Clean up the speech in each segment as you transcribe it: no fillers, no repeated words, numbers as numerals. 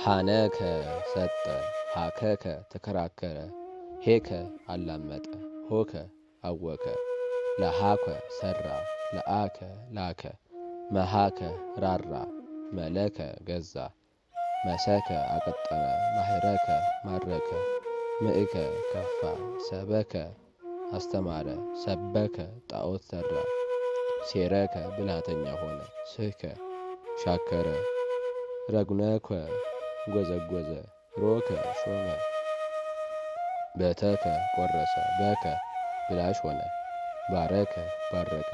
ሐነከ ሰጠ፣ ሐከከ ተከራከረ፣ ሄከ አላመጠ፣ ሆከ አወከ፣ ለሃከ ሰራ፣ ለአከ ላከ፣ መሃከ ራራ፣ መለከ ገዛ፣ መሰከ አቀጠነ፣ ማህረከ ማረከ፣ ምእከ ከፋ፣ ሰበከ አስተማረ፣ ሰበከ ጣዖት ሰራ፣ ሴረከ ብልሃተኛ ሆነ፣ ስህከ ሻከረ፣ ረጉነከ ጎዘጎዘ፣ ሮከ ሾመ፣ በተከ ቆረሰ፣ በከ ብላሽ ሆነ፣ ባረከ ባረከ፣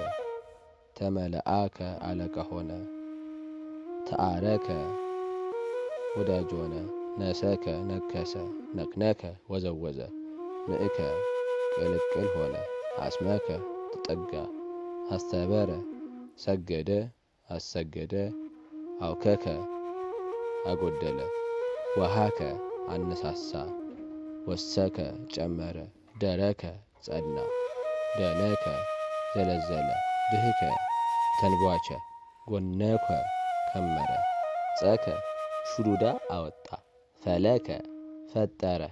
ተመለአከ አለቃ ሆነ፣ ተአረከ ወዳጅ ሆነ፣ ነሰከ ነከሰ፣ ነክነከ ወዘወዘ፣ ንእከ ቅልቅል ሆነ፣ አስመከ ተጠጋ፣ አስተበረ ሰገደ አሰገደ፣ አውከከ አጎደለ፣ ወሃከ አነሳሳ፣ ወሰከ ጨመረ፣ ደረከ ጸና፣ ደለከ ዘለዘለ፣ ድህከ ተንቧቸ፣ ጎነከ ከመረ፣ ጸከ ሹሩዳ አወጣ፣ ፈለከ ፈጠረ፣